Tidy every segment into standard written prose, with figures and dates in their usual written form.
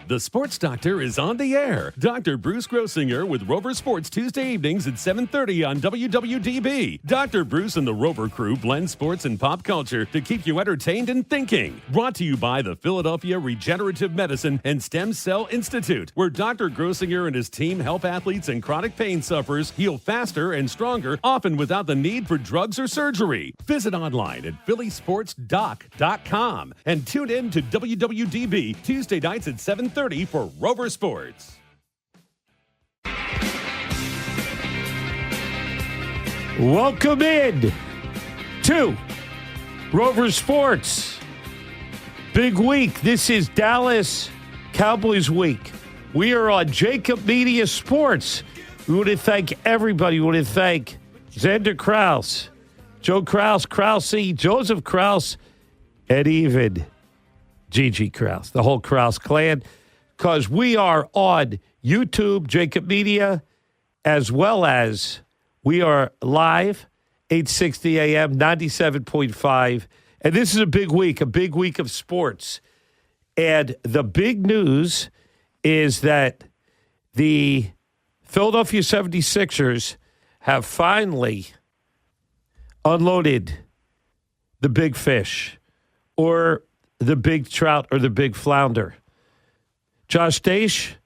The Sports Doctor is on the air. Dr. Bruce Grossinger with Rover Sports Tuesday evenings at 7:30 on WWDB. Dr. Bruce and the Rover crew blend sports and pop culture to keep you entertained and thinking. Brought to you by the Philadelphia Regenerative Medicine and Stem Cell Institute, where Dr. Grossinger and his team help athletes and chronic pain sufferers heal faster and stronger, often without the need for drugs or surgery. Visit online at phillysportsdoc.com and tune in to WWDB Tuesday nights at 7:30 for Rover Sports. Welcome in to Rover Sports. Big week. This is Dallas Cowboys week. We are on JAKIB Media Sports. We want to thank everybody. We want to thank Xander Kraus, Joe Kraus, Krause, Joseph Kraus, and even Gigi Kraus, the whole Kraus clan, because we are on YouTube, JAKIB Media, as well as we are live, 860 AM, 97.5. And this is a big week of sports. And the big news is that the Philadelphia 76ers have finally unloaded the big fish, or the big trout, or the big flounder. Josh Daish,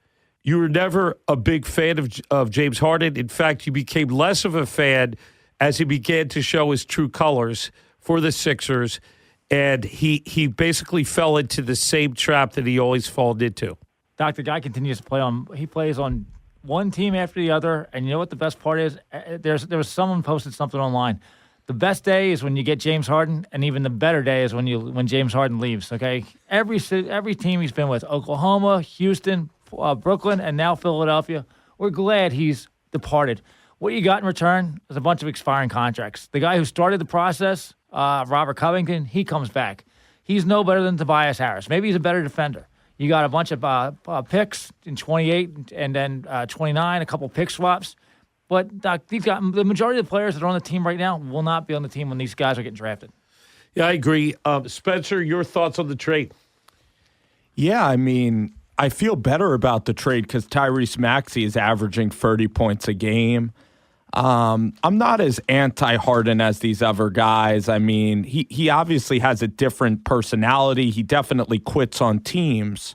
you were never a big fan of James Harden. In fact, you became less of a fan as he began to show his true colors for the Sixers, and he basically fell into the same trap that he always fallen into. Dr. Guy continues to play on. He plays on one team after the other, and you know what the best part is? There was someone posted something online. The best day is when you get James Harden, and even the better day is when James Harden leaves. Okay, every team he's been with, Oklahoma, Houston, Brooklyn, and now Philadelphia, we're glad he's departed. What you got in return is a bunch of expiring contracts. The guy who started the process, Robert Covington, he comes back. He's no better than Tobias Harris. Maybe he's a better defender. You got a bunch of picks in 28 and then 29, a couple pick swaps. But, Doc, they've got the majority of the players that are on the team right now will not be on the team when these guys are getting drafted. Yeah, I agree. Spencer, your thoughts on the trade? Yeah, I mean, I feel better about the trade because Tyrese Maxey is averaging 30 points a game. I'm not as anti-Harden as these other guys. I mean, he obviously has a different personality. He definitely quits on teams.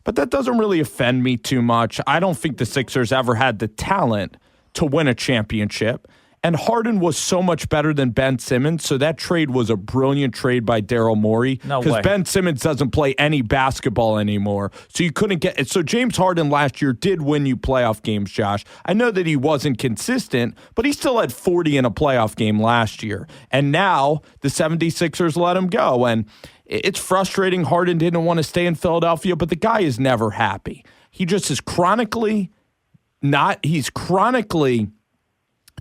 But that doesn't really offend me too much. I don't think the Sixers ever had the talent to win a championship. And Harden was so much better than Ben Simmons, so that trade was a brilliant trade by Daryl Morey. No way. Because Ben Simmons doesn't play any basketball anymore. So you couldn't get it. So James Harden last year did win you playoff games, Josh. I know that he wasn't consistent, but he still had 40 in a playoff game last year. And now the 76ers let him go. And it's frustrating. Harden didn't want to stay in Philadelphia, but the guy is never happy. He just is chronically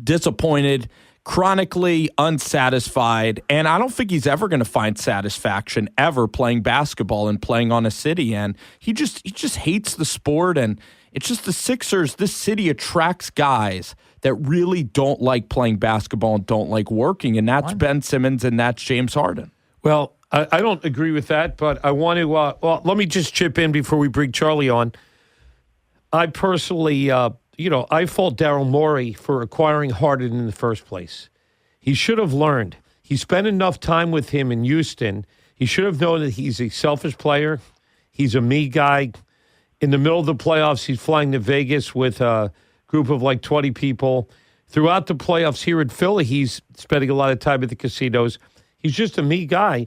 disappointed, chronically unsatisfied, and I don't think he's ever going to find satisfaction ever playing basketball and playing on a city. And he just hates the sport, and it's just the Sixers. This city attracts guys that really don't like playing basketball and don't like working, and that's Ben Simmons and that's James Harden. Well, I don't agree with that, but I want to. Let me just chip in before we bring Charlie on. I personally. I fault Daryl Morey for acquiring Harden in the first place. He should have learned. He spent enough time with him in Houston. He should have known that he's a selfish player. He's a me guy. In the middle of the playoffs, he's flying to Vegas with a group of like 20 people. Throughout the playoffs here in Philly, he's spending a lot of time at the casinos. He's just a me guy.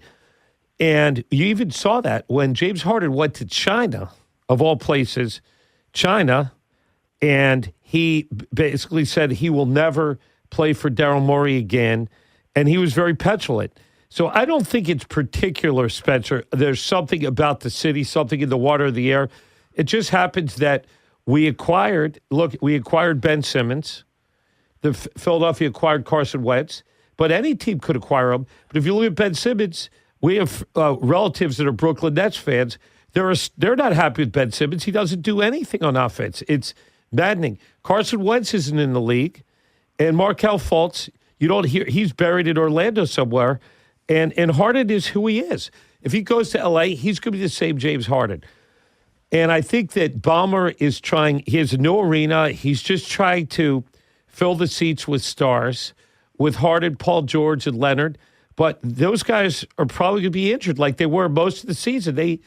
And you even saw that when James Harden went to China, of all places, China, and he basically said he will never play for Daryl Morey again, and he was very petulant. So I don't think it's particular, Spencer. There's something about the city, something in the water, the air. It just happens that we acquired Ben Simmons. The Philadelphia acquired Carson Wentz, but any team could acquire him. But if you look at Ben Simmons, we have relatives that are Brooklyn Nets fans. They're not happy with Ben Simmons. He doesn't do anything on offense. It's maddening. Carson Wentz isn't in the league, and Markelle Fultz, you don't hear. He's buried in Orlando somewhere, and Harden is who he is. If he goes to L.A., he's going to be the same James Harden. And I think that Ballmer is trying, he has a new arena. He's just trying to fill the seats with stars, with Harden, Paul George, and Leonard. But those guys are probably going to be injured like they were most of the season. They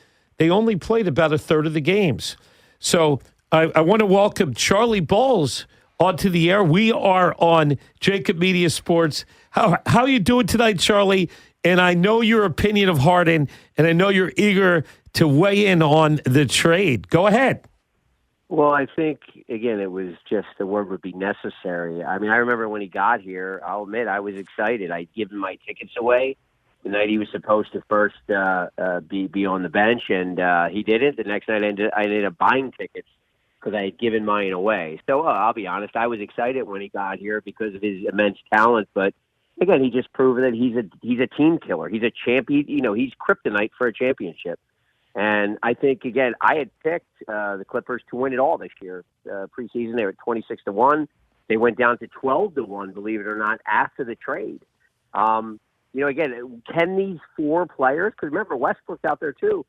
only played about a third of the games. So I want to welcome Charlie Bowles onto the air. We are on JAKIB Media Sports. How are you doing tonight, Charlie? And I know your opinion of Harden, and I know you're eager to weigh in on the trade. Go ahead. Well, I think, again, it was just the word would be necessary. I mean, I remember when he got here, I'll admit I was excited. I'd given my tickets away the night he was supposed to first be on the bench, and he didn't. The next night I ended up buying tickets because I had given mine away. So I'll be honest, I was excited when he got here because of his immense talent, but again, he just proven that he's a team killer. He's a champion. He's kryptonite for a championship. And I think, again, I had picked the Clippers to win it all this year. Preseason, they were 26-1. They went down to 12-1, believe it or not, after the trade. Again, can these four players, because remember, Westbrook's out there too,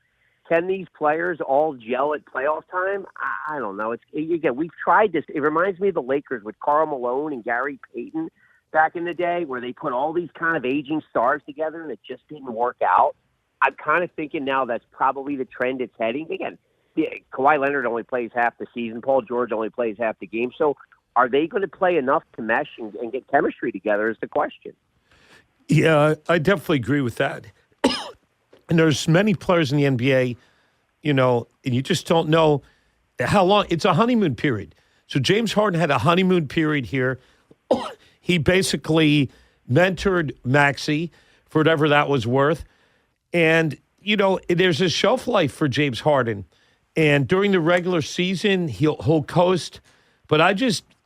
can these players all gel at playoff time? I don't know. Again, we've tried this. It reminds me of the Lakers with Karl Malone and Gary Payton back in the day, where they put all these kind of aging stars together and it just didn't work out. I'm kind of thinking now that's probably the trend it's heading. Again, Kawhi Leonard only plays half the season. Paul George only plays half the game. So are they going to play enough to mesh and get chemistry together is the question. Yeah, I definitely agree with that. And there's many players in the NBA, and you just don't know how long. It's a honeymoon period. So James Harden had a honeymoon period here. He basically mentored Maxey for whatever that was worth. And, there's a shelf life for James Harden. And during the regular season, he'll coast. But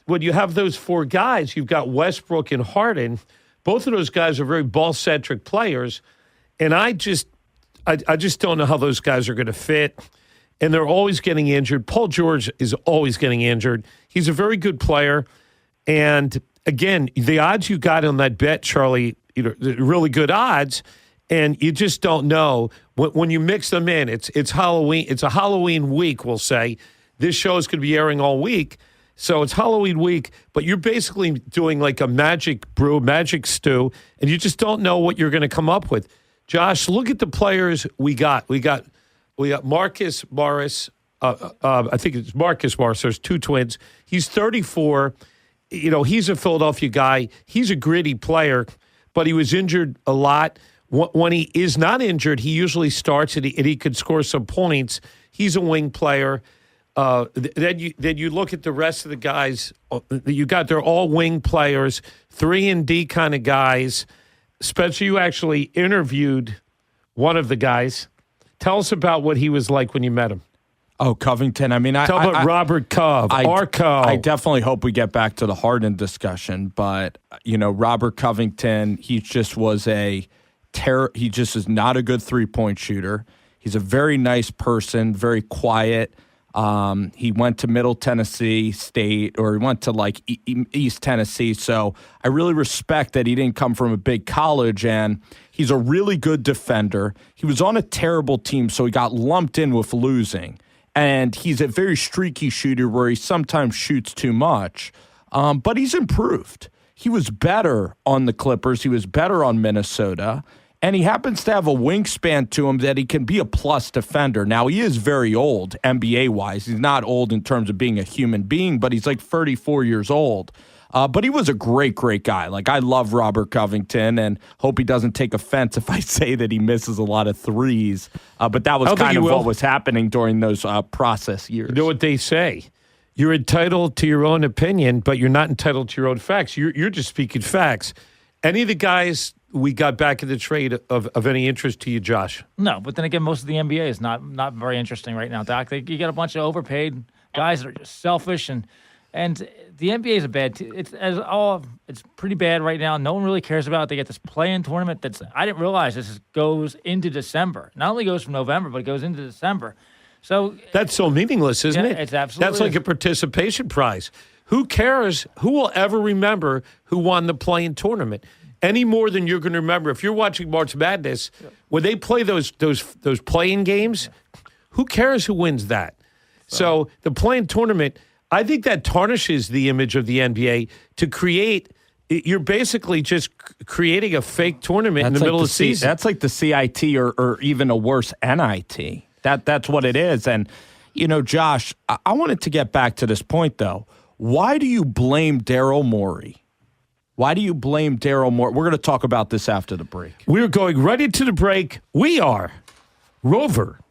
when you have those four guys, you've got Westbrook and Harden. Both of those guys are very ball-centric players. And I just don't know how those guys are going to fit. And they're always getting injured. Paul George is always getting injured. He's a very good player. And, again, the odds you got on that bet, Charlie, really good odds. And you just don't know when you mix them in. It's Halloween. It's a Halloween week, we'll say. This show is going to be airing all week. So it's Halloween week, but you're basically doing like a magic brew, magic stew, and you just don't know what you're going to come up with. Josh, look at the players we got. We got Marcus Morris. I think it's Marcus Morris. There's two twins. He's 34. He's a Philadelphia guy. He's a gritty player, but he was injured a lot. When he is not injured, he usually starts and he could score some points. He's a wing player. Then you look at the rest of the guys that you got. They're all wing players, 3-and-D kind of guys. Spencer, you actually interviewed one of the guys. Tell us about what he was like when you met him. Oh, Covington. I mean, Tell about Robert Cove, Arco. I definitely hope we get back to the Harden discussion, but Robert Covington, he just is not a good three-point shooter. He's a very nice person, very quiet. He went to Middle Tennessee State, or he went to East Tennessee. So I really respect that he didn't come from a big college, and he's a really good defender. He was on a terrible team, so he got lumped in with losing. And he's a very streaky shooter where he sometimes shoots too much, but he's improved. He was better on the Clippers. He was better on Minnesota. And he happens to have a wingspan to him that he can be a plus defender. Now, he is very old, NBA-wise. He's not old in terms of being a human being, but he's like 34 years old. But he was a great, great guy. I love Robert Covington and hope he doesn't take offense if I say that he misses a lot of threes. But that was kind of what was happening during those process years. You know what they say? You're entitled to your own opinion, but you're not entitled to your own facts. You're just speaking facts. Any of the guys we got back in the trade of any interest to you, Josh? No, but then again, most of the NBA is not very interesting right now, Doc. You got a bunch of overpaid guys that are just selfish, and the NBA is a bad it's pretty bad right now. No one really cares about it. They get this play-in tournament I didn't realize this goes into December. Not only goes from November, but it goes into December. So that's so meaningless, isn't it? It's absolutely. That's like a participation prize. Who cares? Who will ever remember who won the play-in tournament? Any more than you're going to remember. If you're watching March Madness, when they play those play-in games, who cares who wins that? So the play-in tournament, I think that tarnishes the image of the NBA to create. You're basically just creating a fake tournament in the middle of the season. That's like the CIT or even a worse NIT. That's what it is. And, Josh, I wanted to get back to this point, though. Why do you blame Daryl Morey? Why do you blame Daryl Morey? We're going to talk about this after the break. We're going right into the break. We are Rover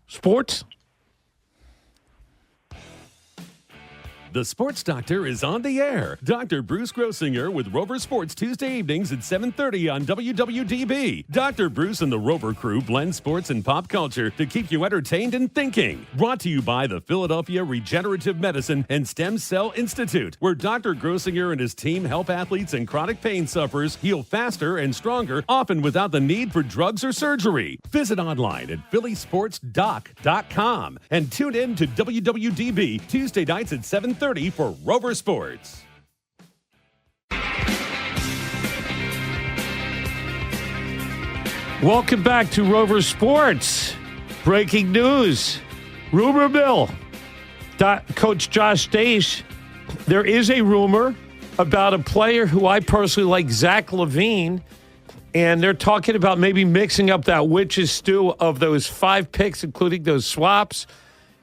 Sports. The Sports Doctor is on the air. Dr. Bruce Grossinger with Rover Sports Tuesday evenings at 7:30 on WWDB. Dr. Bruce and the Rover crew blend sports and pop culture to keep you entertained and thinking. Brought to you by the Philadelphia Regenerative Medicine and Stem Cell Institute, where Dr. Grossinger and his team help athletes and chronic pain sufferers heal faster and stronger, often without the need for drugs or surgery. Visit online at phillysportsdoc.com and tune in to WWDB Tuesday nights at 7:30 for Rover Sports. Welcome back to Rover Sports. Breaking news. Rumor mill. Coach Josh Daish, there is a rumor about a player who I personally like, Zach LaVine, and they're talking about maybe mixing up that witch's stew of those 5 picks, including those swaps,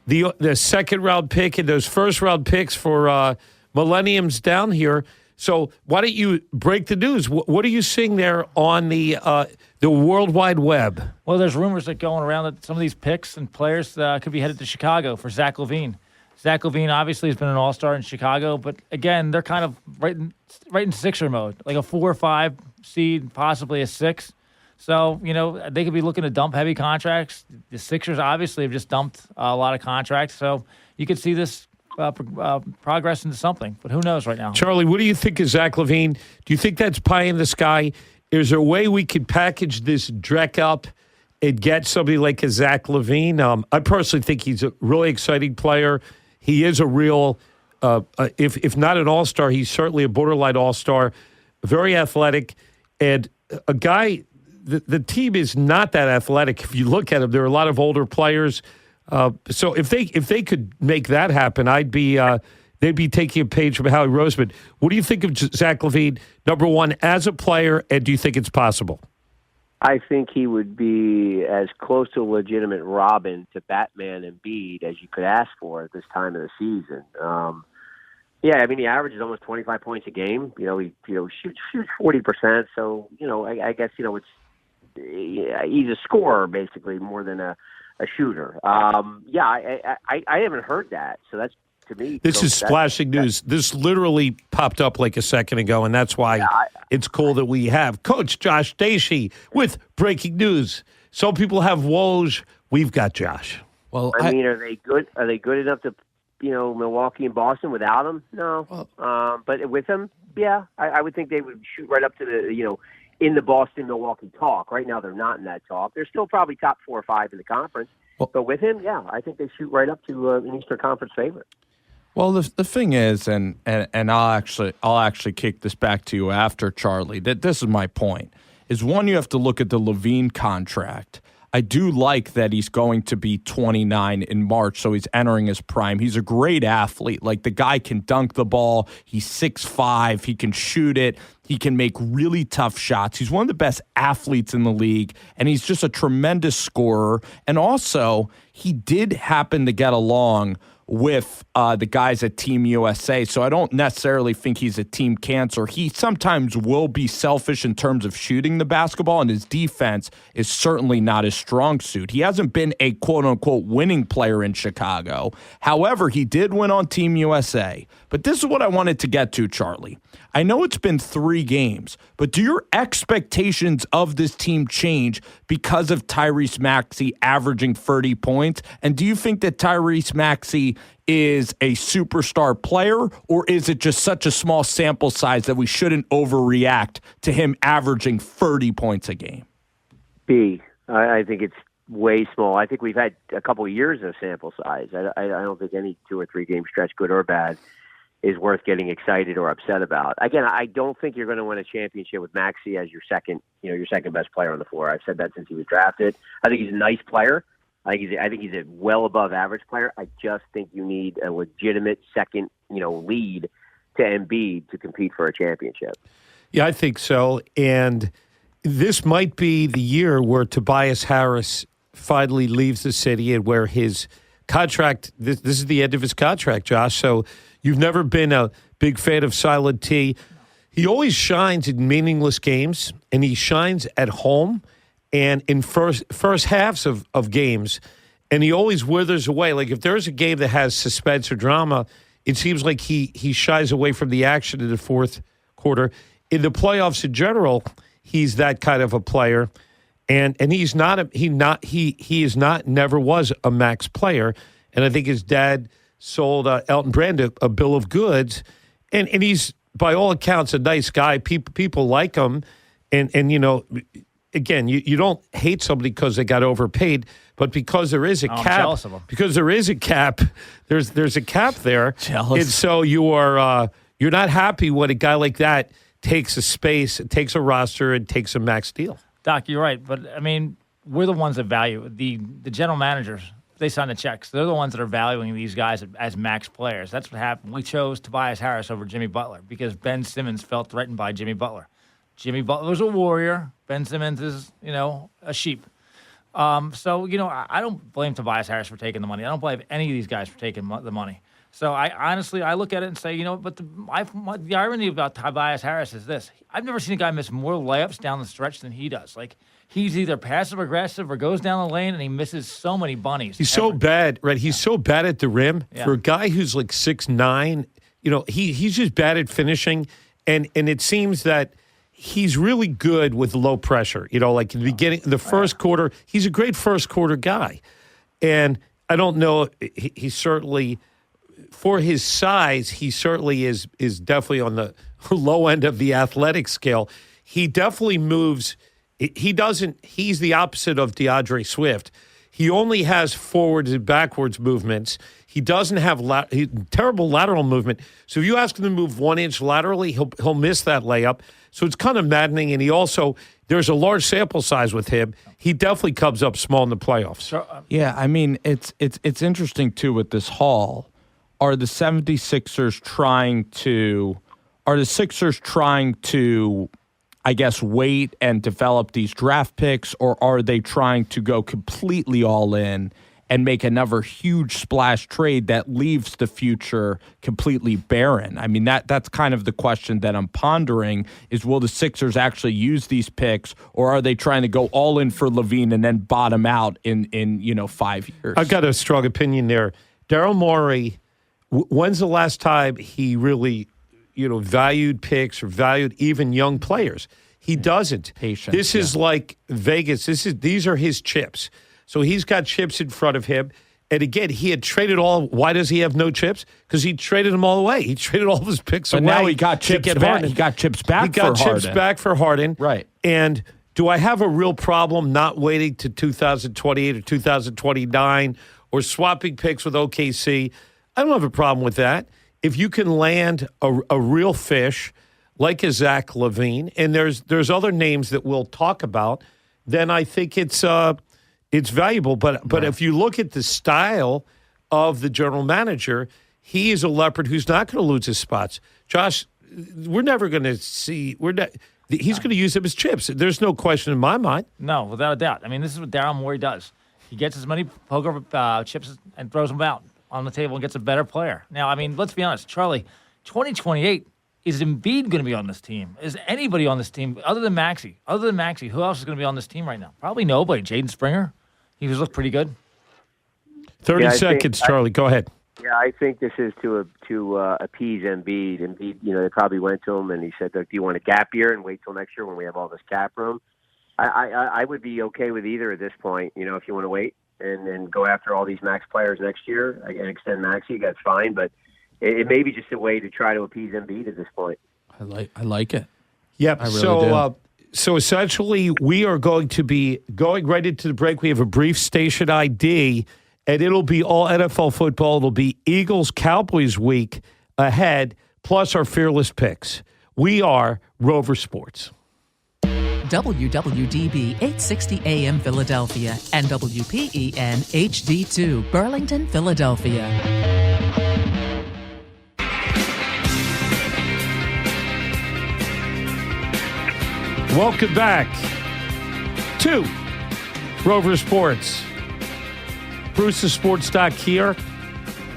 the second-round pick and those first-round picks for Millenniums down here. So why don't you break the news? What are you seeing there on the World Wide Web? Well, there's rumors that going around that some of these picks and players could be headed to Chicago for Zach LaVine. Zach LaVine obviously has been an all-star in Chicago, but again, they're kind of right in Sixer mode, like a 4 or 5 seed, possibly a 6. So, they could be looking to dump heavy contracts. The Sixers obviously have just dumped a lot of contracts. So you could see this progress into something. But who knows right now? Charlie, what do you think of Zach LaVine? Do you think that's pie in the sky? Is there a way we could package this Drek up and get somebody like a Zach LaVine? I personally think he's a really exciting player. He is a real, if not an all-star, he's certainly a borderline all-star, very athletic, and a guy. The team is not that athletic. If you look at them, there are a lot of older players. So if they could make that happen, they'd be taking a page from Howie Roseman. What do you think of Zach LaVine, number one, as a player, and do you think it's possible? I think he would be as close to a legitimate Robin to Batman and Embiid as you could ask for at this time of the season. He averages almost 25 points a game. He shoots 40%. So I guess it's. He's a scorer, basically, more than a shooter. I haven't heard that, so that's, to me... This is splashing news. This literally popped up like a second ago, and that's why it's cool that we have Coach Josh Daish with breaking news. Some people have Woj. We've got Josh. Well, are they good? Are they good enough to, Milwaukee and Boston without him? No. But with him, yeah, I would think they would shoot right up to the, in the Boston-Milwaukee talk. Right now, they're not in that talk. They're still probably top 4 or 5 in the conference. But with him, yeah, I think they shoot right up to an Eastern Conference favorite. Well, the thing is, and I'll actually kick this back to you after, Charlie, that this is my point, is one, you have to look at the LaVine contract. I do like that he's going to be 29 in March, so he's entering his prime. He's a great athlete. Like, the guy can dunk the ball. He's 6'5". He can shoot it. He can make really tough shots. He's one of the best athletes in the league, and he's just a tremendous scorer. And also, he did happen to get along with the guys at Team USA, so I don't necessarily think he's a team cancer. He sometimes will be selfish in terms of shooting the basketball, and his defense is certainly not his strong suit. He hasn't been a quote-unquote winning player in Chicago. However, he did win on Team USA. But this is what I wanted to get to, Charlie. I know it's been 3 games, but do your expectations of this team change because of Tyrese Maxey averaging 30 points? And do you think that Tyrese Maxey is a superstar player, or is it just such a small sample size that we shouldn't overreact to him averaging 30 points a game? B, I think it's way small. I think we've had a couple of years of sample size. I don't think any 2 or 3 game stretch, good or bad, is worth getting excited or upset about. Again, I don't think you're going to win a championship with Maxey as your second best player on the floor. I've said that since he was drafted. I think he's a nice player. I think he's a well above average player. I just think you need a legitimate second, lead to Embiid to compete for a championship. Yeah, I think so. And this might be the year where Tobias Harris finally leaves the city and where his contract, this is the end of his contract, Josh. So you've never been a big fan of Silent T. He always shines in meaningless games, and he shines at home and in first halves of games, and he always withers away. Like if there's a game that has suspense or drama, it seems like he shies away from the action in the fourth quarter. In the playoffs in general, he's that kind of a player, and he's not never was a max player. And I think his dad sold Elton Brand a bill of goods, and he's by all accounts a nice guy. People like him, and again, you don't hate somebody because they got overpaid, but because there is a cap. I'm jealous of them. Because there is a cap, there's a cap there. Jealous. And so you're not happy when a guy like that takes a space, takes a roster, and takes a max deal. Doc, you're right, but I mean, we're the ones that value the general managers. They sign the checks. They're the ones that are valuing these guys as max players. That's what happened. We chose Tobias Harris over Jimmy Butler because Ben Simmons felt threatened by Jimmy Butler. Jimmy Butler's a warrior. Ben Simmons is, a sheep. So, I don't blame Tobias Harris for taking the money. I don't blame any of these guys for taking the money. So, I look at it and say, but the irony about Tobias Harris is this. I've never seen a guy miss more layups down the stretch than he does. Like, he's either passive-aggressive or goes down the lane, and he misses so many bunnies. He's so bad, right? He's so bad at the rim. Yeah. For a guy who's like 6'9", he's just bad at finishing, and it seems that he's really good with low pressure. Like in the beginning, the first quarter, he's a great first quarter guy. And I don't know, he certainly, for his size, he certainly is definitely on the low end of the athletic scale. He definitely moves. He's the opposite of DeAndre Swift. He only has forwards and backwards movements. He doesn't have terrible lateral movement. So if you ask him to move 1 inch laterally, he'll miss that layup. So it's kind of maddening. And there's a large sample size with him. He definitely comes up small in the playoffs. So, Yeah, I mean, it's interesting, too, with this haul. Are the 76ers trying to, I guess, wait and develop these draft picks, or are they trying to go completely all in and make another huge splash trade that leaves the future completely barren? I mean, that's kind of the question that I'm pondering is, will the Sixers actually use these picks, or are they trying to go all in for Levine and then bottom out in 5 years? I've got a strong opinion there. Daryl Morey, when's the last time he really valued picks or valued even young players? He doesn't. Patience, This is like Vegas. These are his chips. So he's got chips in front of him. And again, he had traded all. Why does he have no chips? Because he traded them all away. He traded all of his picks away. But now he got chips back. Harden. He got chips back. He got for chips Harden. back for Harden. Right. And do I have a real problem not waiting to 2028 or 2029 or swapping picks with OKC? I don't have a problem with that. If you can land a real fish like a Zach LaVine, and there's other names that we'll talk about, then I think it's valuable. But if you look at the style of the general manager, he is a leopard who's not going to lose his spots. Josh, we're never going to see. He's going to use them as chips. There's no question in my mind. No, without a doubt. I mean, this is what Daryl Morey does. He gets as many poker chips and throws them out on the table and gets a better player. Now, I mean, let's be honest, Charlie, 2028, is Embiid going to be on this team? Is anybody on this team other than Maxey? Who else is going to be on this team right now? Probably nobody. Jaden Springer. He was looked pretty good. 30 seconds, Charlie. Go ahead. Yeah, I think this is to appease Embiid. Embiid, they probably went to him and he said, "Do you want a gap year and wait till next year when we have all this cap room?" I would be okay with either at this point. If you want to wait and go after all these max players next year and extend Maxey, that's fine. But it may be just a way to try to appease Embiid at this point. I like it. Yep. I really do. So essentially, we are going to be going right into the break. We have a brief station ID, and it'll be all NFL football. It'll be Eagles-Cowboys week ahead, plus our fearless picks. We are Rover Sports. WWDB 860 AM Philadelphia and WPEN HD2 Burlington, Philadelphia. Welcome back to Rover Sports. Bruce's Sports Doc here.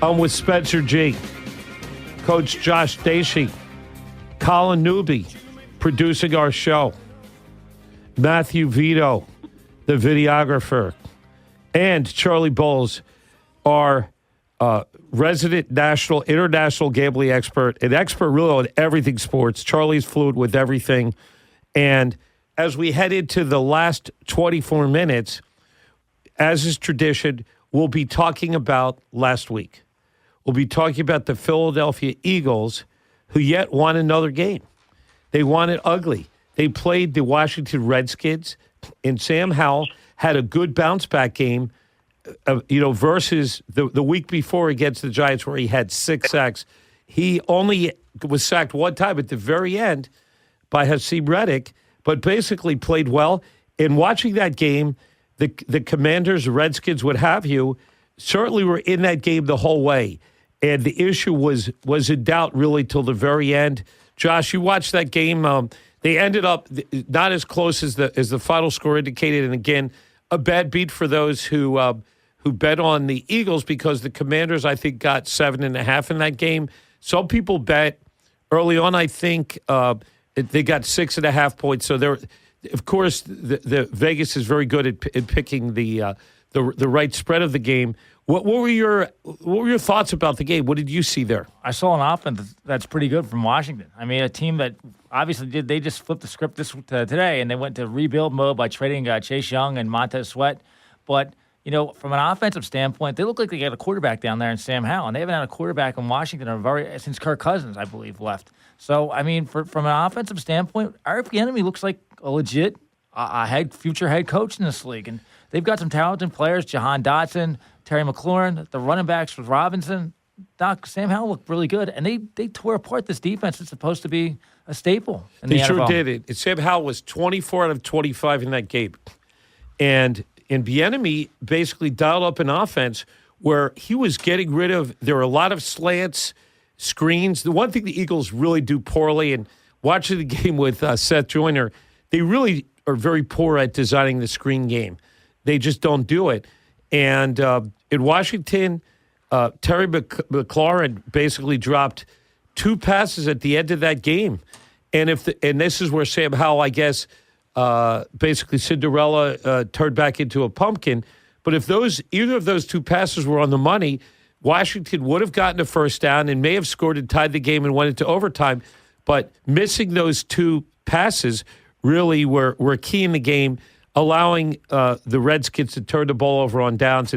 I'm with Spencer G, Coach Josh Dacey, Colin Newby, producing our show, Matthew Vito, the videographer, and Charlie Bowles, our resident international gambling expert, an expert really on everything sports. Charlie's fluent with everything. And as we head into the last 24 minutes, as is tradition, we'll be talking about last week. We'll be talking about the Philadelphia Eagles, who yet won another game. They won it ugly. They played the Washington Redskins, and Sam Howell had a good bounce-back game, versus the week before against the Giants where he had 6 sacks. He only was sacked one time at the very end by Hakeem Reddick, but basically played well. In watching that game, the Commanders, the Redskins, what have you, certainly were in that game the whole way. And the issue was in doubt really till the very end. Josh, you watched that game. They ended up not as close as the final score indicated. And again, a bad beat for those who bet on the Eagles because the Commanders, I think, got 7.5 in that game. Some people bet early on, I think, they got 6.5 points. So there, of course, the Vegas is very good at picking the right spread of the game. What were your thoughts about the game? What did you see there? I saw an offense that's pretty good from Washington. I mean, a team that obviously they just flipped the script today, and they went to rebuild mode by trading Chase Young and Montez Sweat. But, from an offensive standpoint, they look like they got a quarterback down there in Sam Howell, and they haven't had a quarterback in Washington since Kirk Cousins, I believe, left. So, I mean, from an offensive standpoint, Eric Bieniemy looks like a legit future head coach in this league, and they've got some talented players, Jahan Dotson, Terry McLaurin, the running backs with Robinson. Sam Howell looked really good, and they tore apart this defense that's supposed to be a staple in the NFL. They sure did it. Sam Howell was 24 out of 25 in that game. And Bieniemy basically dialed up an offense where he was getting rid of – there were a lot of slants, screens. The one thing the Eagles really do poorly, and watching the game with Seth Joyner, they really are very poor at designing the screen game. They just don't do it. And in Washington, Terry McLaurin basically dropped 2 passes at the end of that game. And this is where Sam Howell, I guess, basically Cinderella turned back into a pumpkin. But if either of those 2 passes were on the money, Washington would have gotten a first down and may have scored and tied the game and went into overtime. But missing those 2 passes really were key in the game, allowing the Redskins to turn the ball over on downs.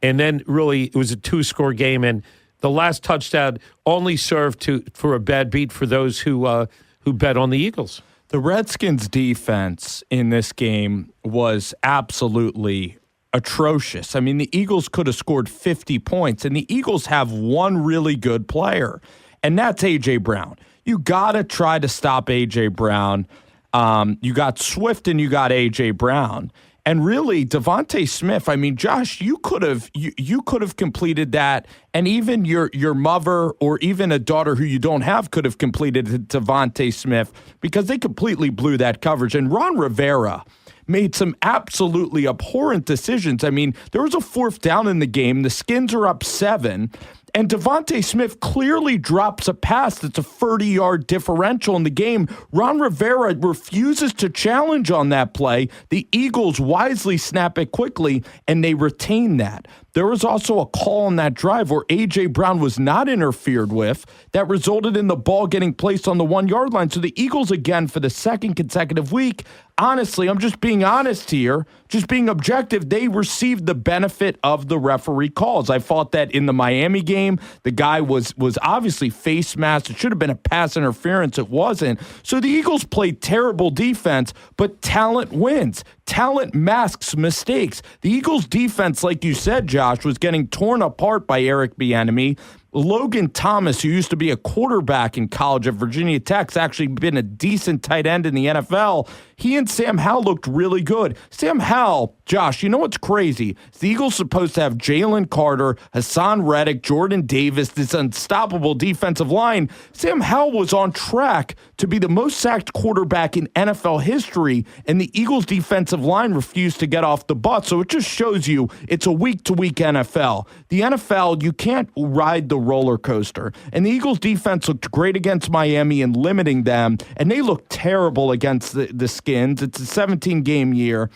And then really it was a 2-score game. And the last touchdown only served for a bad beat for those who bet on the Eagles. The Redskins' defense in this game was absolutely atrocious. I mean, the Eagles could have scored 50 points, and the Eagles have one really good player, and that's A.J. Brown. You got to try to stop A.J. Brown. You got Swift and you got A.J. Brown. And really, Devontae Smith, I mean, Josh, you could have completed that, and even your mother or even a daughter who you don't have could have completed Devontae Smith because they completely blew that coverage. And Ron Rivera made some absolutely abhorrent decisions. I mean, there was a 4th down in the game. The Skins are up 7. And Devontae Smith clearly drops a pass that's a 30-yard differential in the game. Ron Rivera refuses to challenge on that play. The Eagles wisely snap it quickly, and they retain that. There was also a call on that drive where A.J. Brown was not interfered with that resulted in the ball getting placed on the 1-yard line. So the Eagles, again, for the 2nd consecutive week, honestly, I'm just being honest here, just being objective, they received the benefit of the referee calls. I thought that in the Miami game, the guy was obviously face masked. It should have been a pass interference. It wasn't. So the Eagles played terrible defense, but talent wins. Talent masks mistakes. The Eagles' defense, like you said, Josh, was getting torn apart by Eric Bieniemy. Logan Thomas, who used to be a quarterback in college at Virginia Tech, has actually been a decent tight end in the NFL. He and Sam Howell looked really good. Sam Howell, Josh, you know what's crazy? The Eagles supposed to have Jalen Carter, Hassan Reddick, Jordan Davis, this unstoppable defensive line. Sam Howell was on track to be the most sacked quarterback in NFL history, and the Eagles' defensive line refused to get off the bus. So it just shows you it's a week-to-week NFL. The NFL, you can't ride the roller coaster. And the Eagles' defense looked great against Miami and limiting them, and they looked terrible against the Skins. It's a 17-game year.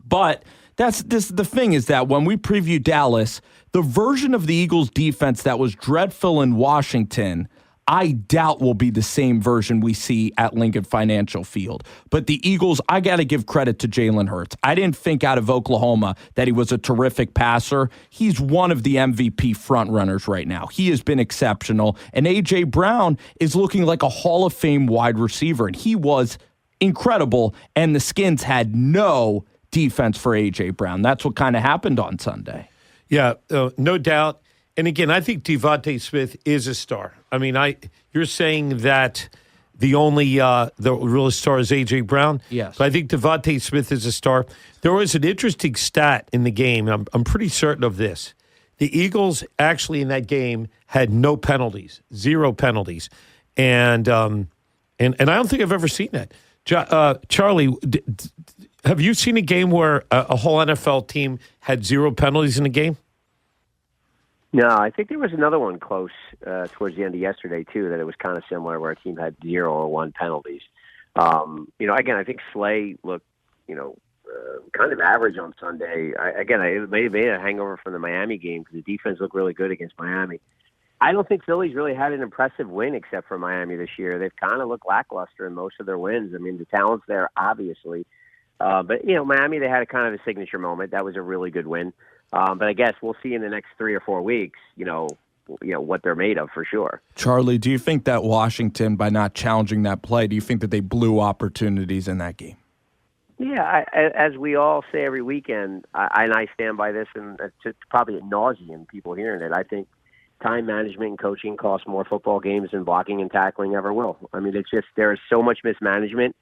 But the thing is that when we preview Dallas, the version of the Eagles' defense that was dreadful in Washington, I doubt will be the same version we see at Lincoln Financial Field. But the Eagles, I got to give credit to Jalen Hurts. I didn't think out of Oklahoma that he was a terrific passer. He's one of the MVP frontrunners right now. He has been exceptional. And A.J. Brown is looking like a Hall of Fame wide receiver. And he was incredible. And the Skins had no defense for A.J. Brown. That's what kind of happened on Sunday. Yeah, no doubt. And again, I think Devontae Smith is a star. I mean, you're saying that the real star is A.J. Brown? Yes. But I think Devontae Smith is a star. There was an interesting stat in the game. I'm pretty certain of this. The Eagles actually in that game had no penalties, 0 penalties. And I don't think I've ever seen that. Charlie, have you seen a game where a whole NFL team had 0 penalties in a game? No, I think there was another one close towards the end of yesterday, too, that it was kind of similar where a team had 0 or 1 penalties. Again, I think Slay looked, kind of average on Sunday. It may have been a hangover from the Miami game because the defense looked really good against Miami. I don't think Philly's really had an impressive win except for Miami this year. They've kind of looked lackluster in most of their wins. I mean, the talent's there, obviously. But Miami, they had a kind of a signature moment. That was a really good win. But I guess we'll see in the next 3 or 4 weeks, what they're made of for sure. Charlie, do you think that Washington, by not challenging that play, do you think that they blew opportunities in that game? Yeah, as we all say every weekend, and I stand by this, and it's probably ad nauseum people hearing it. I think time management and coaching cost more football games than blocking and tackling ever will. I mean, it's just there is so much mismanagement.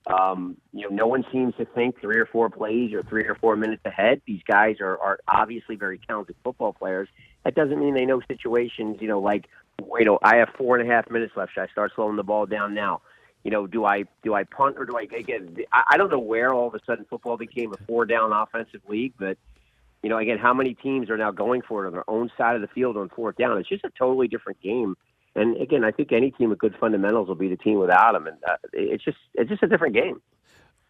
No one seems to think 3 or 4 plays or 3 or 4 minutes ahead. These guys are obviously very talented football players. That doesn't mean they know situations, I have 4.5 minutes left. Should I start slowing the ball down now? Do I punt or do I get I don't know where all of a sudden football became a 4-down offensive league, but again, how many teams are now going for it on their own side of the field on 4th down? It's just a totally different game. And again, I think any team with good fundamentals will be the team without them. And it's just a different game.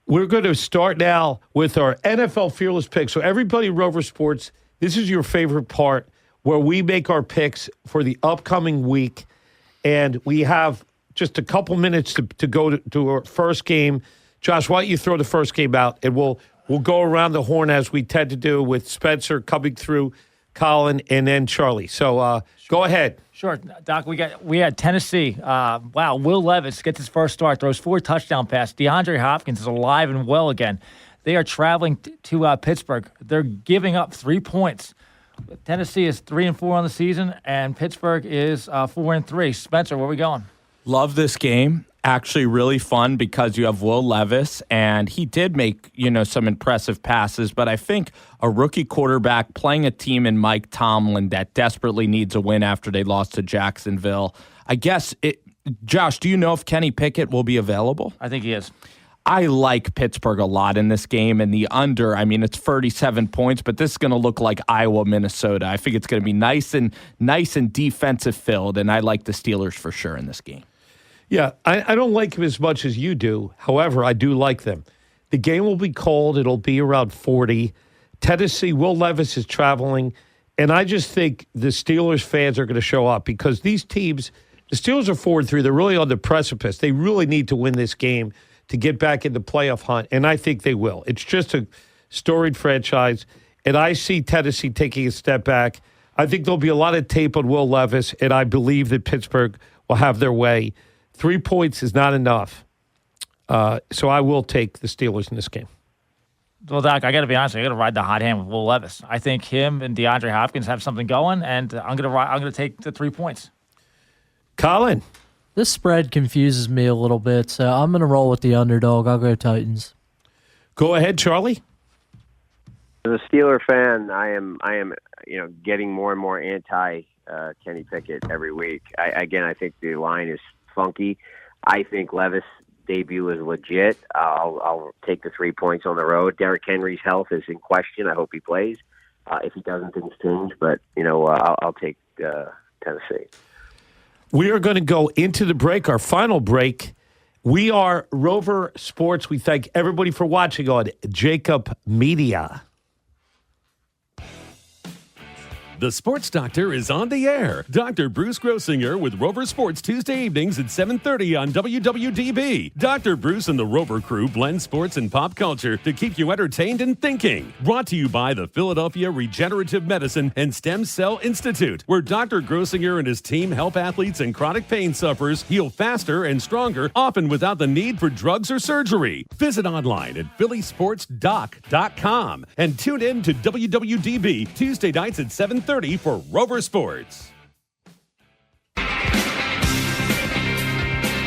We're going to start now with our NFL Fearless Pick. So everybody, Rover Sports, this is your favorite part where we make our picks for the upcoming week. And we have just a couple minutes to go to our first game. Josh, why don't you throw the first game out? And we'll go around the horn as we tend to do with Spencer coming through, Colin, and then Charlie. So go ahead. Sure, Doc. We had Tennessee. Will Levis gets his first start, throws 4 touchdown passes. DeAndre Hopkins is alive and well again. They are traveling to Pittsburgh. They're giving up 3 points. Tennessee is 3-4 on the season, and Pittsburgh is 4-3. Spencer, where are we going? Love this game. Actually really fun because you have Will Levis, and he did make, some impressive passes, but I think a rookie quarterback playing a team in Mike Tomlin that desperately needs a win after they lost to Jacksonville. Josh, do you know if Kenny Pickett will be available? I think he is. I like Pittsburgh a lot in this game, and the under, it's 37 points, but this is going to look like Iowa, Minnesota. I think it's going to be nice and defensive filled, and I like the Steelers for sure in this game. Yeah, I don't like them as much as you do. However, I do like them. The game will be cold. It'll be around 40. Tennessee, Will Levis is traveling. And I just think the Steelers fans are going to show up because these teams, the Steelers are 4-3. They're really on the precipice. They really need to win this game to get back in the playoff hunt, and I think they will. It's just a storied franchise, and I see Tennessee taking a step back. I think there'll be a lot of tape on Will Levis, and I believe that Pittsburgh will have their way. 3 points is not enough. So I will take the Steelers in this game. Well, Doc, I got to be honest. I got to ride the hot hand with Will Levis. I think him and DeAndre Hopkins have something going, and I'm going to take the 3 points. Colin. This spread confuses me a little bit, so I'm going to roll with the underdog. I'll go Titans. Go ahead, Charlie. As a Steeler fan, I am, getting more and more anti Kenny Pickett every week. I think the line is funky. I think Levis' debut is legit. I'll take the 3 points on the road. Derrick Henry's health is in question. I hope he plays. If he doesn't, things change. But I'll take Tennessee. We are going to go into the break, our final break. We are Rover Sports. We thank everybody for watching on JAKIB Media. The Sports Doctor is on the air. Dr. Bruce Grossinger with Rover Sports Tuesday evenings at 7:30 on WWDB. Dr. Bruce and the Rover crew blend sports and pop culture to keep you entertained and thinking. Brought to you by the Philadelphia Regenerative Medicine and Stem Cell Institute, where Dr. Grossinger and his team help athletes and chronic pain sufferers heal faster and stronger, often without the need for drugs or surgery. Visit online at phillysportsdoc.com and tune in to WWDB Tuesday nights at 7:30 for Rover Sports.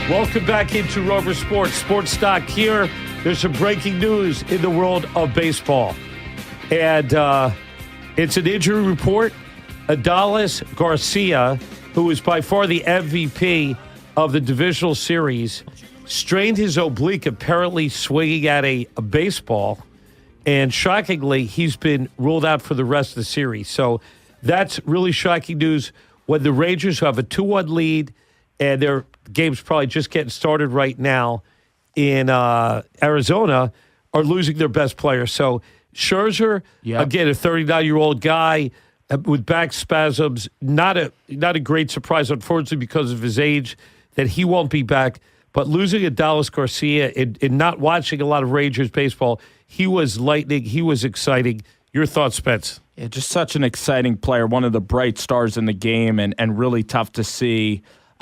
Welcome back into Rover Sports. Sports Doc here. There's some breaking news in the world of baseball. And it's an injury report. Adalis Garcia, who is by far the MVP of the divisional series, strained his oblique apparently swinging at a baseball. And shockingly, he's been ruled out for the rest of the series. So that's really shocking news when the Rangers, who have a 2-1 lead, and their game's probably just getting started right now in Arizona, are losing their best player. So Scherzer, again, a 39-year-old guy with back spasms, not a great surprise, unfortunately, because of his age, that he won't be back. But losing Adalis Garcia and not watching a lot of Rangers baseball, he was lightning. He was exciting. Your thoughts, Spence? Yeah, just such an exciting player, one of the bright stars in the game, and really tough to see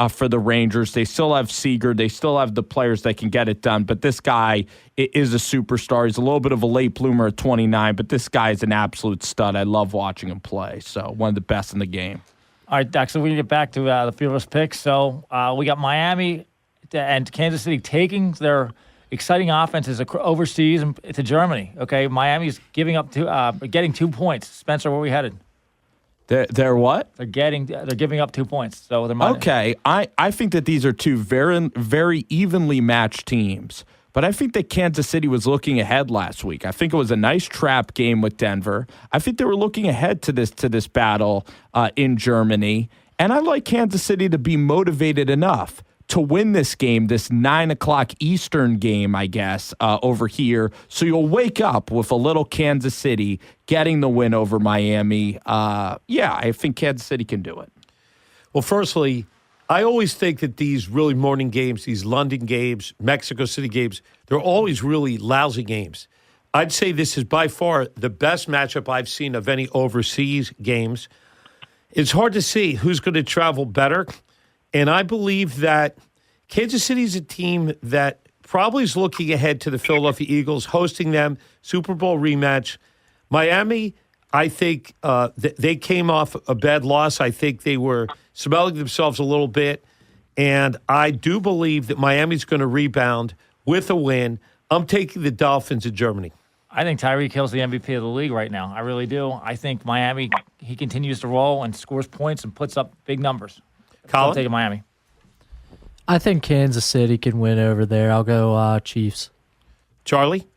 for the Rangers. They still have Seager. They still have the players that can get it done. But this guy is a superstar. He's a little bit of a late bloomer at 29, but this guy is an absolute stud. I love watching him play. So one of the best in the game. All right, Doc, so we get back to the Fearless picks. So we got Miami and Kansas City taking their exciting offenses overseas and to Germany. Okay, Miami's getting 2 points. Spencer, where are we headed? They're what? They're giving up 2 points. So they're okay. I think that these are two very, very evenly matched teams. But I think that Kansas City was looking ahead last week. I think it was a nice trap game with Denver. I think they were looking ahead to this battle in Germany. And I like Kansas City to be motivated enough to win this game, this 9:00 Eastern game, I guess, over here. So you'll wake up with a little Kansas City getting the win over Miami. I think Kansas City can do it. Well, firstly, I always think that these really morning games, these London games, Mexico City games, they're always really lousy games. I'd say this is by far the best matchup I've seen of any overseas games. It's hard to see who's going to travel better. And I believe that Kansas City is a team that probably is looking ahead to the Philadelphia Eagles, hosting them, Super Bowl rematch. Miami, I think they came off a bad loss. I think they were smelling themselves a little bit. And I do believe that Miami's going to rebound with a win. I'm taking the Dolphins in Germany. I think Tyreek Hill's the MVP of the league right now. I really do. I think Miami, he continues to roll and scores points and puts up big numbers. Colin? I'm taking Miami. I think Kansas City can win over there. I'll go Chiefs. Charlie?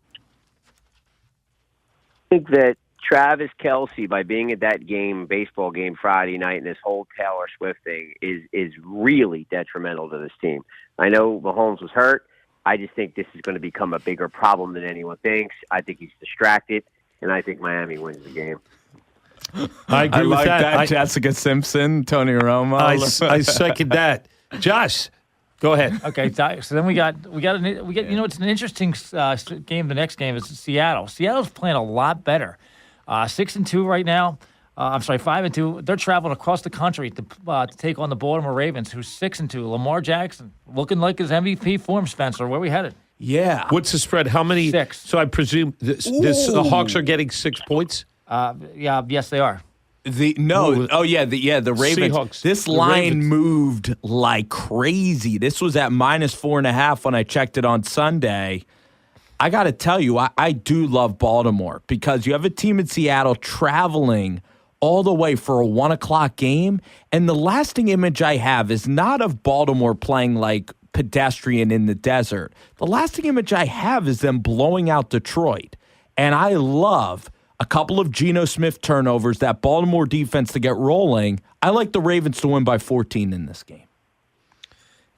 I think that Travis Kelce, by being at that baseball game Friday night, and this whole Taylor Swift thing is really detrimental to this team. I know Mahomes was hurt. I just think this is going to become a bigger problem than anyone thinks. I think he's distracted, and I think Miami wins the game. I agree with like that. Jessica Simpson, Tony Romo. I second that. Josh, go ahead. Okay, so then we got. It's an interesting game. The next game is Seattle. Seattle's playing a lot better. 6-2 right now. 5-2. They're traveling across the country to take on the Baltimore Ravens, who's 6-2. Lamar Jackson looking like his MVP form. Spencer, where are we headed? Yeah. What's the spread? How many? 6. So I presume the Hawks are getting 6 points. Yes, they are. The Ravens. Seahawks, This the line Ravens. moved like crazy. This was at -4.5 when I checked it on Sunday. I got to tell you, I do love Baltimore because you have a team in Seattle traveling all the way for a 1 o'clock game, and the lasting image I have is not of Baltimore playing like pedestrian in the desert. The lasting image I have is them blowing out Detroit, and I love a couple of Geno Smith turnovers, that Baltimore defense to get rolling. I like the Ravens to win by 14 in this game.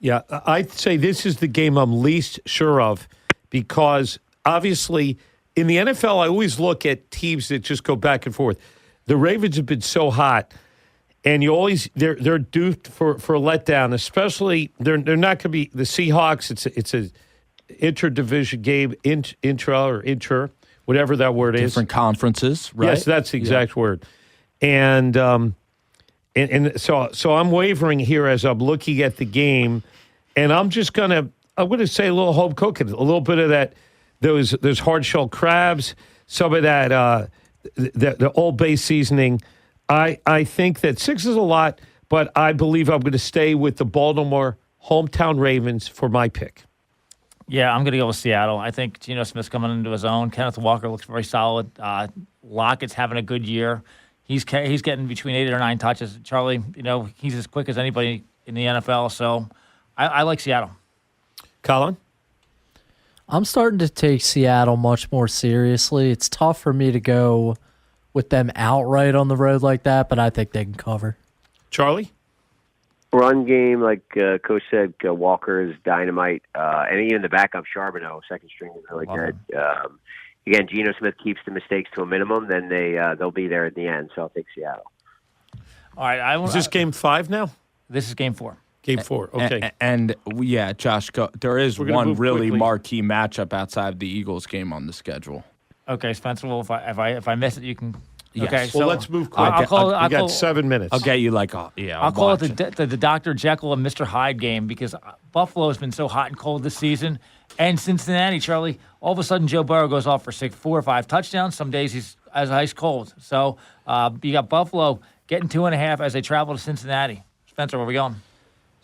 Yeah, I'd say this is the game I'm least sure of because obviously in the NFL, I always look at teams that just go back and forth. The Ravens have been so hot, and they're due for a letdown. Especially they're not going to be the Seahawks. It's a interdivision game, inter, whatever that word is. Different conferences, right? Yes, that's the exact word. And so I'm wavering here as I'm looking at the game, and I'm going to say a little home cooking, a little bit of that those hard shell crabs, some of that the Old Bay seasoning. I think that 6 is a lot, but I believe I'm going to stay with the Baltimore hometown Ravens for my pick. Yeah, I'm going to go with Seattle. I think Geno Smith's coming into his own. Kenneth Walker looks very solid. Lockett's having a good year. He's getting between 8 or 9 touches. Charlie, he's as quick as anybody in the NFL. So I like Seattle. Colin? I'm starting to take Seattle much more seriously. It's tough for me to go with them outright on the road like that, but I think they can cover. Charlie? Run game, like Coach said, Walker is dynamite. And even the backup, Charbonneau, second string, is really good. Again, Geno Smith keeps the mistakes to a minimum, then they'll be there at the end. So I'll take Seattle. All right. Is this game 5 now? This is game 4. Game 4, okay. And Josh, there is one really quickly. marquee matchup outside of the Eagles game on the schedule. Okay, Spencer. Well, if I miss it, you can. Yes. Okay, Well, so let's move quick. I'll call it. We got 7 minutes. I'll get you I'll call it the Dr. Jekyll and Mr. Hyde game because Buffalo has been so hot and cold this season. And Cincinnati, Charlie, all of a sudden Joe Burrow goes off for 4 or 5 touchdowns. Some days he's as ice cold. So you got Buffalo getting 2.5 as they travel to Cincinnati. Spencer, where are we going?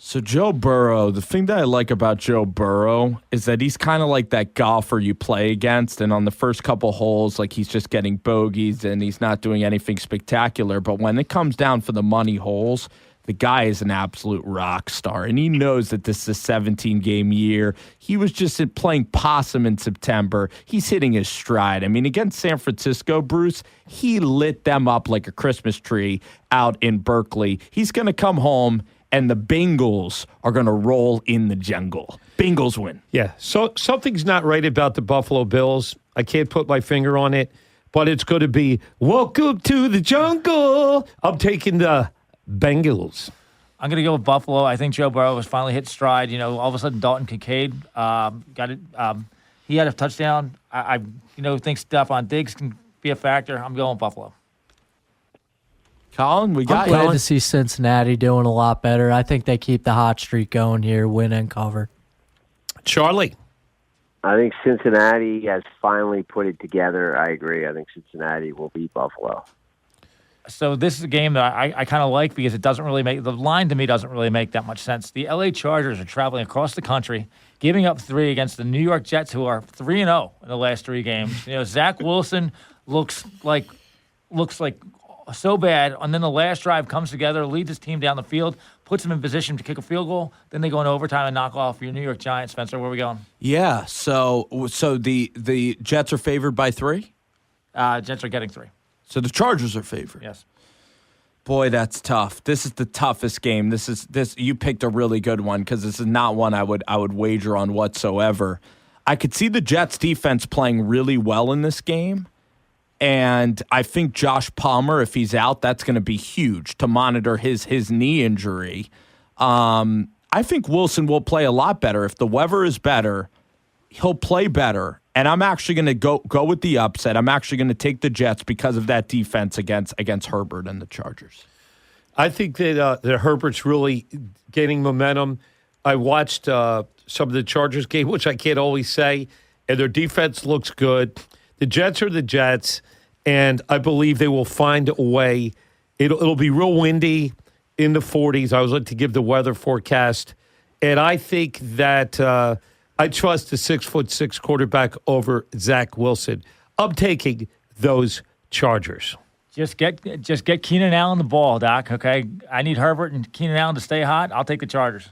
So Joe Burrow, the thing that I like about Joe Burrow is that he's kind of like that golfer you play against, and on the first couple holes, like he's just getting bogeys and he's not doing anything spectacular. But when it comes down for the money holes, the guy is an absolute rock star, and he knows that this is a 17-game year. He was just playing possum in September. He's hitting his stride. I mean, against San Francisco, Bruce, he lit them up like a Christmas tree out in Berkeley. He's going to come home, and the Bengals are going to roll in the jungle. Bengals win. Yeah, so something's not right about the Buffalo Bills. I can't put my finger on it, but it's going to be, welcome to the jungle. I'm taking the Bengals. I'm going to go with Buffalo. I think Joe Burrow has finally hit stride. All of a sudden Dalton Kincaid got it. He had a touchdown. I think Stephon Diggs can be a factor. I'm going with Buffalo. Colin, we got I'm glad to see Cincinnati doing a lot better. I think they keep the hot streak going here, win and cover. Charlie? I think Cincinnati has finally put it together. I agree. I think Cincinnati will beat Buffalo. So this is a game that I kind of like because it doesn't really make – the line to me doesn't really make that much sense. The L.A. Chargers are traveling across the country, giving up 3 against the New York Jets, who are 3-0 in the last 3 games. Zach Wilson looks like so bad, and then the last drive comes together, leads his team down the field, puts them in position to kick a field goal. Then they go into overtime and knock off your New York Giants. Spencer, where are we going? Yeah, so the Jets are favored by 3? Jets are getting 3. So the Chargers are favored. Yes. Boy, that's tough. This is the toughest game. This you picked a really good one because this is not one I would wager on whatsoever. I could see the Jets defense playing really well in this game, and I think Josh Palmer, if he's out, that's going to be huge to monitor his knee injury. I think Wilson will play a lot better. If the weather is better, he'll play better. And I'm actually going to go with the upset. I'm actually going to take the Jets because of that defense against Herbert and the Chargers. I think that Herbert's really gaining momentum. I watched some of the Chargers game, which I can't always say, and their defense looks good. The Jets are the Jets, and I believe they will find a way It'll be real windy in the 40s. I was like to give the weather forecast. And I think that I trust the 6'6" quarterback over Zach Wilson. I'm taking those Chargers. Just get Keenan Allen the ball, Doc, okay? I need Herbert and Keenan Allen to stay hot. I'll take the Chargers.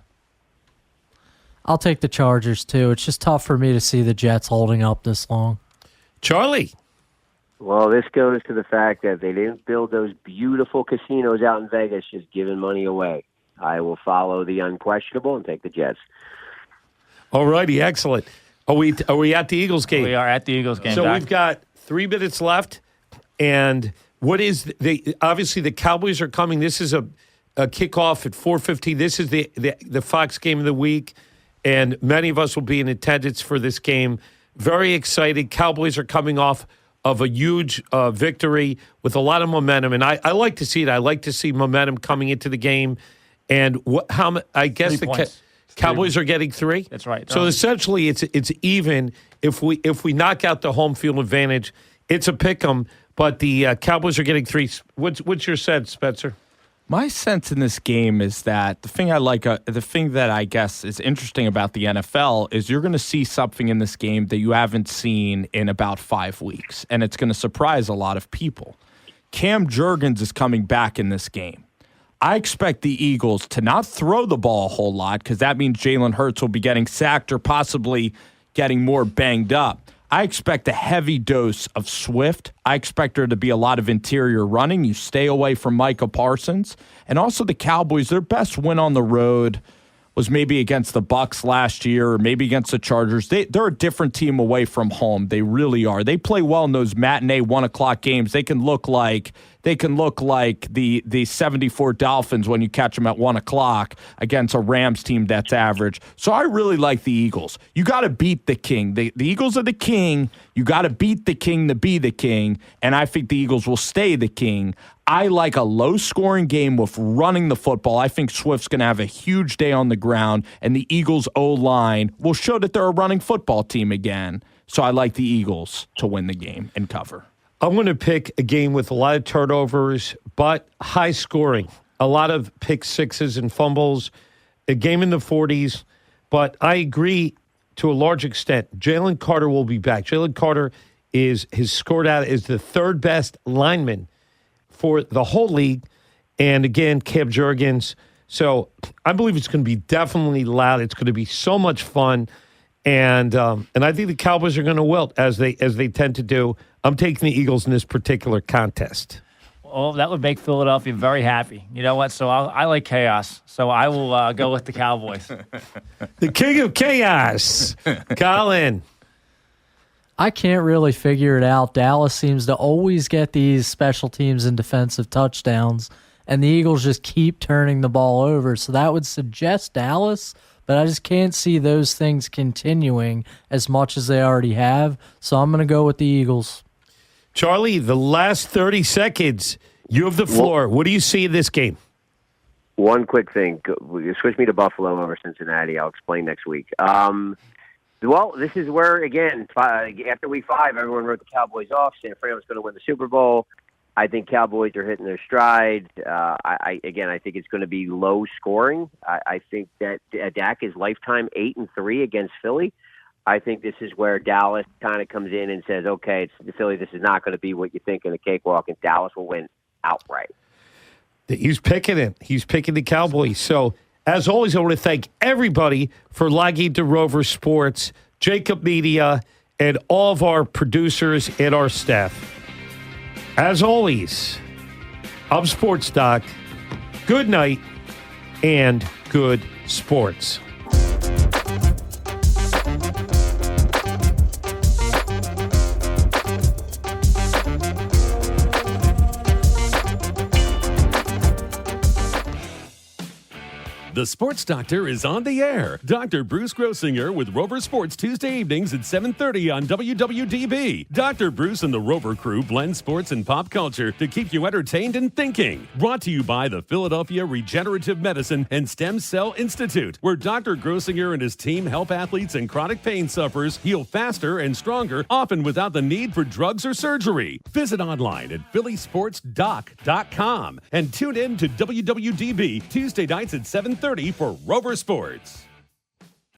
I'll take the Chargers, too. It's just tough for me to see the Jets holding up this long. Charlie. Well, this goes to the fact that they didn't build those beautiful casinos out in Vegas just giving money away. I will follow the unquestionable and take the Jets. All righty, excellent. Are we at the Eagles game? We are at the Eagles game, So Doc. we've got 3 minutes left, and what is obviously the Cowboys are coming. This is a kickoff at 4:15. This is the Fox game of the week, and many of us will be in attendance for this game. Very excited. Cowboys are coming off of a huge victory with a lot of momentum, and I like to see it. I like to see momentum coming into the game. And I guess 3 the points. Cowboys are getting 3. That's right. So essentially, it's even. If we knock out the home field advantage, it's a pick 'em. But the Cowboys are getting 3. What's your sense, Spencer? My sense in this game is that the thing that I guess is interesting about the NFL is you're going to see something in this game that you haven't seen in about 5 weeks, and it's going to surprise a lot of people. Cam Jurgens is coming back in this game. I expect the Eagles to not throw the ball a whole lot because that means Jalen Hurts will be getting sacked or possibly getting more banged up. I expect a heavy dose of Swift. I expect there to be a lot of interior running. You stay away from Micah Parsons. And also the Cowboys, their best win on the road was maybe against the Bucs last year or maybe against the Chargers. They're a different team away from home. They really are. They play well in those matinee 1 o'clock games. They can look like the 74 Dolphins when you catch them at 1 o'clock against a Rams team that's average. So I really like the Eagles. You got to beat the king. The Eagles are the king. You got to beat the king to be the king, and I think the Eagles will stay the king. I like a low-scoring game with running the football. I think Swift's going to have a huge day on the ground, and the Eagles' O-line will show that they're a running football team again. So I like the Eagles to win the game and cover. I'm going to pick a game with a lot of turnovers, but high scoring. A lot of pick sixes and fumbles. A game in the 40s. But I agree to a large extent. Jalen Carter will be back. Jalen Carter is the third best lineman for the whole league. And again, Cam Jurgens. So I believe it's going to be definitely loud. It's going to be so much fun. And I think the Cowboys are going to wilt as they tend to do. I'm taking the Eagles in this particular contest. Well, that would make Philadelphia very happy. You know what? So I like chaos. So I will go with the Cowboys. The king of chaos, Colin. I can't really figure it out. Dallas seems to always get these special teams and defensive touchdowns, and the Eagles just keep turning the ball over. So that would suggest Dallas, but I just can't see those things continuing as much as they already have. So I'm going to go with the Eagles. Charlie, the last 30 seconds, you have the floor. What do you see in this game? One quick thing. Switch me to Buffalo over Cincinnati. I'll explain next week. Well, this is where, again, after week 5, everyone wrote the Cowboys off. San Fran was going to win the Super Bowl. I think Cowboys are hitting their stride. I think it's going to be low scoring. I think that Dak is lifetime 8-3 against Philly. I think this is where Dallas kind of comes in and says, okay, it's Philly. This is not going to be what you think in the cakewalk, and Dallas will win outright. He's picking it. He's picking the Cowboys. So, as always, I want to thank everybody for logging to Rover Sports, JAKIB Media, and all of our producers and our staff. As always, I'm Sports Doc. Good night and good sports. The Sports Doctor is on the air. Dr. Bruce Grossinger with Rover Sports Tuesday evenings at 7:30 on WWDB. Dr. Bruce and the Rover crew blend sports and pop culture to keep you entertained and thinking. Brought to you by the Philadelphia Regenerative Medicine and Stem Cell Institute, where Dr. Grossinger and his team help athletes and chronic pain sufferers heal faster and stronger, often without the need for drugs or surgery. Visit online at phillysportsdoc.com and tune in to WWDB Tuesday nights at 7:30 for Rover Sports.